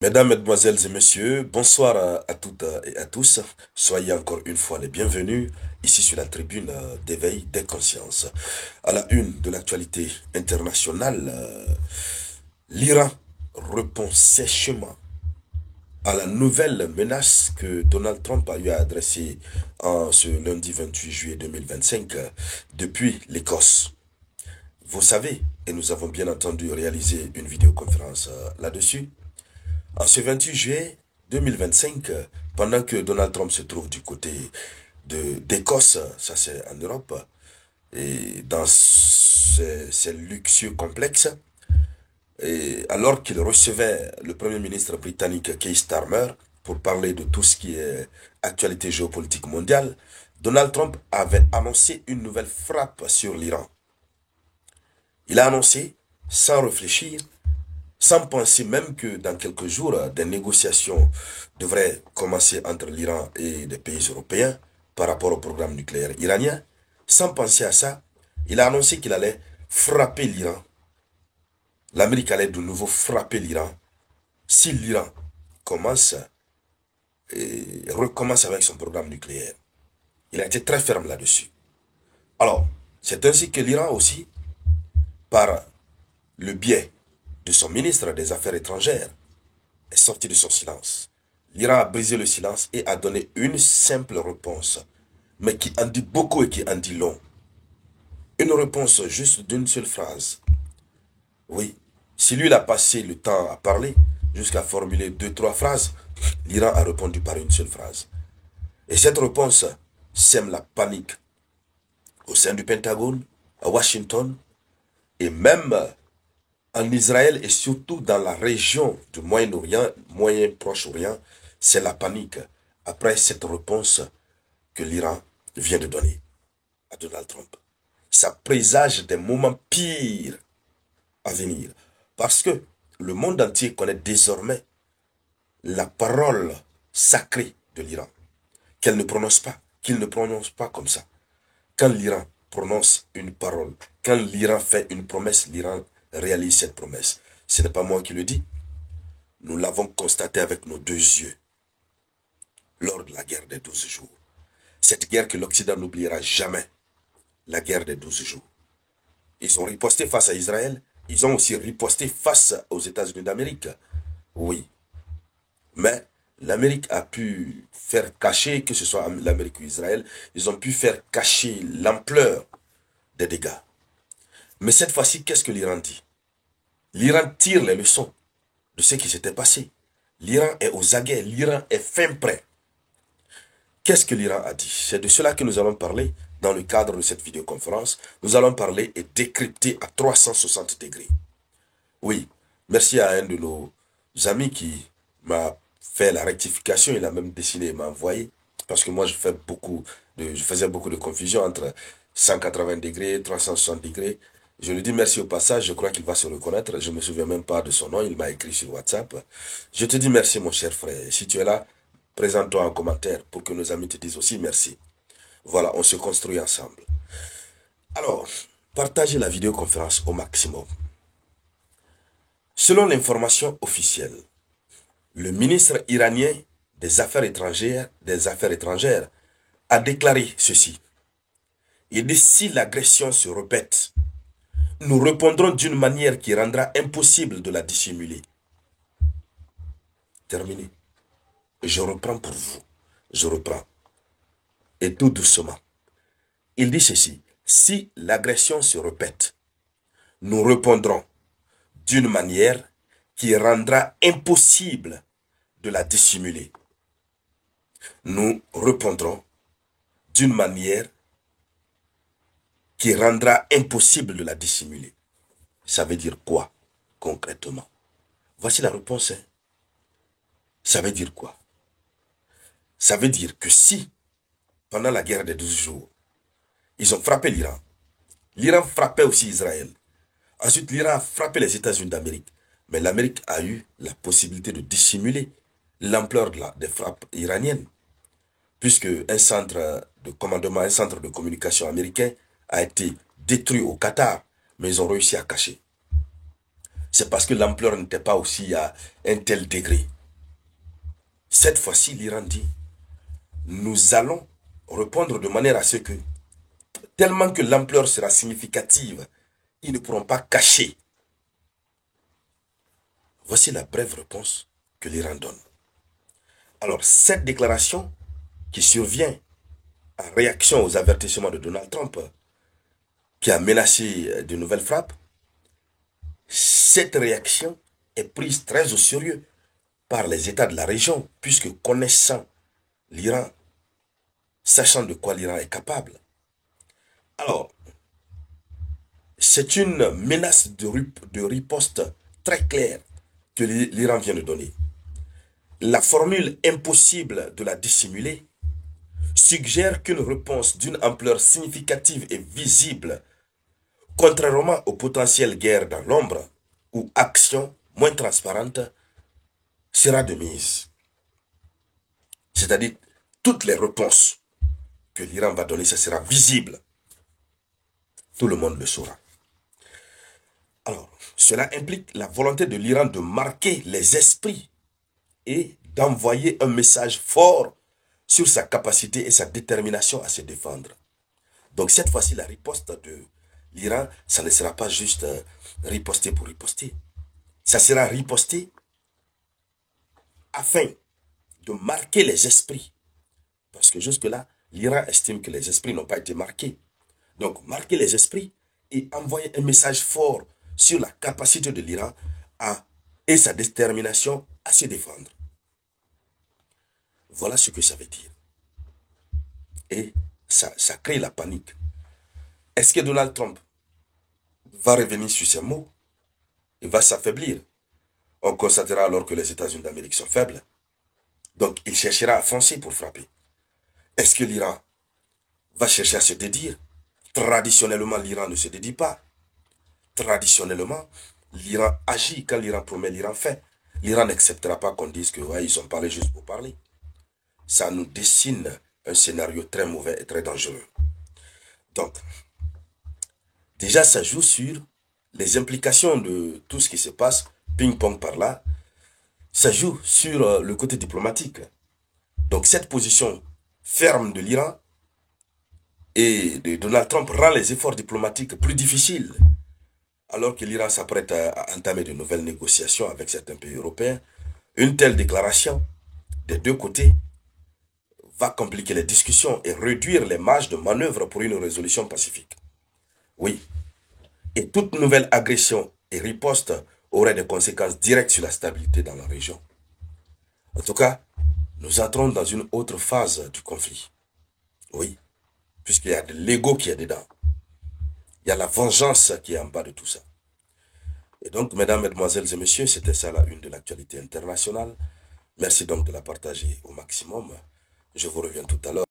Mesdames, Mesdemoiselles et Messieurs, bonsoir à toutes et à tous. Soyez encore une fois les bienvenus ici sur la tribune d'éveil des consciences. À la une de l'actualité internationale, l'Iran répond sèchement à la nouvelle menace que Donald Trump a eu à adresser en ce lundi 28 juillet 2025 depuis l'Écosse. Vous savez, et nous avons bien entendu réalisé une vidéoconférence là-dessus. En ce 28 juillet 2025, pendant que Donald Trump se trouve du côté d'Écosse, ça c'est en Europe, et dans ces luxueux complexes, et alors qu'il recevait le Premier ministre britannique Keir Starmer pour parler de tout ce qui est actualité géopolitique mondiale, Donald Trump avait annoncé une nouvelle frappe sur l'Iran. Il a annoncé, sans réfléchir, sans penser même que dans quelques jours, des négociations devraient commencer entre l'Iran et les pays européens par rapport au programme nucléaire iranien. Sans penser à ça, il a annoncé qu'il allait frapper l'Iran. L'Amérique allait de nouveau frapper l'Iran si l'Iran commence et recommence avec son programme nucléaire. Il a été très ferme là-dessus. Alors, c'est ainsi que l'Iran aussi, par le biais de son ministre des Affaires étrangères, est sorti de son silence. L'Iran a brisé le silence et a donné une simple réponse, mais qui en dit beaucoup et qui en dit long. Une réponse juste d'une seule phrase. Oui, si lui il a passé le temps à parler, jusqu'à formuler deux, trois phrases, l'Iran a répondu par une seule phrase. Et cette réponse sème la panique au sein du Pentagone, à Washington, et même en Israël et surtout dans la région du Moyen-Orient, Moyen-Proche-Orient, c'est la panique après cette réponse que l'Iran vient de donner à Donald Trump. Ça présage des moments pires à venir. Parce que le monde entier connaît désormais la parole sacrée de l'Iran. Qu'elle ne prononce pas, qu'il ne prononce pas comme ça. Quand l'Iran prononce une parole, quand l'Iran fait une promesse, l'Iran réalise cette promesse. Ce n'est pas moi qui le dis. Nous l'avons constaté avec nos deux yeux lors de la guerre des 12 jours. Cette guerre que l'Occident n'oubliera jamais. La guerre des 12 jours. Ils ont riposté face à Israël. Ils ont aussi riposté face aux États-Unis d'Amérique. Oui. Mais l'Amérique a pu faire cacher, que ce soit l'Amérique ou Israël, ils ont pu faire cacher l'ampleur des dégâts. Mais cette fois-ci, qu'est-ce que l'Iran dit? L'Iran tire les leçons de ce qui s'était passé. L'Iran est aux aguets, l'Iran est fin prêt. Qu'est-ce que l'Iran a dit? C'est de cela que nous allons parler dans le cadre de cette vidéoconférence. Nous allons parler et décrypter à 360 degrés. Oui, merci à un de nos amis qui m'a fait la rectification, il a même dessiné et m'a envoyé. Parce que moi, je faisais beaucoup de confusion entre 180 degrés, 360 degrés. Je lui dis merci au passage, je crois qu'il va se reconnaître. Je ne me souviens même pas de son nom, il m'a écrit sur WhatsApp. Je te dis merci mon cher frère. Si tu es là, présente-toi en commentaire pour que nos amis te disent aussi merci. Voilà, on se construit ensemble. Alors, partagez la vidéoconférence au maximum. Selon l'information officielle, le ministre iranien des Affaires étrangères a déclaré ceci. Il dit si l'agression se répète, nous répondrons d'une manière qui rendra impossible de la dissimuler. Terminé. Je reprends pour vous. Je reprends. Et tout doucement. Il dit ceci. Si l'agression se répète, nous répondrons d'une manière qui rendra impossible de la dissimuler. Nous répondrons d'une manière qui rendra impossible de la dissimuler. Ça veut dire quoi, concrètement? Voici la réponse. Ça veut dire quoi? Ça veut dire que si, pendant la guerre des 12 jours, ils ont frappé l'Iran, l'Iran frappait aussi Israël. Ensuite, l'Iran a frappé les États-Unis d'Amérique. Mais l'Amérique a eu la possibilité de dissimuler l'ampleur des frappes iraniennes. Puisque un centre de commandement, un centre de communication américain a été détruit au Qatar, mais ils ont réussi à cacher. c'est parce que l'ampleur n'était pas aussi à un tel degré. Cette fois-ci, l'Iran dit, nous allons répondre de manière à ce que, tellement que l'ampleur sera significative, ils ne pourront pas cacher. Voici la brève réponse que l'Iran donne. Alors, cette déclaration qui survient en réaction aux avertissements de Donald Trump, qui a menacé de nouvelles frappes, cette réaction est prise très au sérieux par les États de la région, puisque connaissant l'Iran, sachant de quoi l'Iran est capable. Alors, c'est une menace de riposte très claire que l'Iran vient de donner. La formule impossible de la dissimuler suggère qu'une réponse d'une ampleur significative et visible, contrairement aux potentielles guerres dans l'ombre ou actions moins transparentes, sera de mise. C'est-à-dire, toutes les réponses que l'Iran va donner, ça sera visible. Tout le monde le saura. Alors, cela implique la volonté de l'Iran de marquer les esprits et d'envoyer un message fort sur sa capacité et sa détermination à se défendre. Donc cette fois-ci, la riposte de l'Iran, ça ne sera pas juste riposter pour riposter. Ça sera riposter afin de marquer les esprits. Parce que jusque-là, l'Iran estime que les esprits n'ont pas été marqués. Donc marquer les esprits et envoyer un message fort sur la capacité de l'Iran et sa détermination à se défendre. Voilà ce que ça veut dire. Et ça crée la panique. Est-ce que Donald Trump va revenir sur ses mots? Il va s'affaiblir. On constatera alors que les États-Unis d'Amérique sont faibles. Donc il cherchera à foncer pour frapper. Est-ce que l'Iran va chercher à se dédire? Traditionnellement, l'Iran ne se dédie pas. Traditionnellement, l'Iran agit. Quand l'Iran promet, l'Iran fait. L'Iran n'acceptera pas qu'on dise que ouais, ils ont parlé juste pour parler. Ça nous dessine un scénario très mauvais et très dangereux. Donc, déjà, ça joue sur les implications de tout ce qui se passe, ping-pong par là. Ça joue sur le côté diplomatique. Donc, cette position ferme de l'Iran et de Donald Trump rend les efforts diplomatiques plus difficiles. Alors que l'Iran s'apprête à entamer de nouvelles négociations avec certains pays européens, une telle déclaration des deux côtés va compliquer les discussions et réduire les marges de manœuvre pour une résolution pacifique. Oui. Et toute nouvelle agression et riposte aurait des conséquences directes sur la stabilité dans la région. En tout cas, nous entrons dans une autre phase du conflit. Oui. Puisqu'il y a de l'ego qui est dedans. Il y a la vengeance qui est en bas de tout ça. Et donc, mesdames, mesdemoiselles et messieurs, c'était ça la une de l'actualité internationale. Merci donc de la partager au maximum. Je vous reviens tout à l'heure.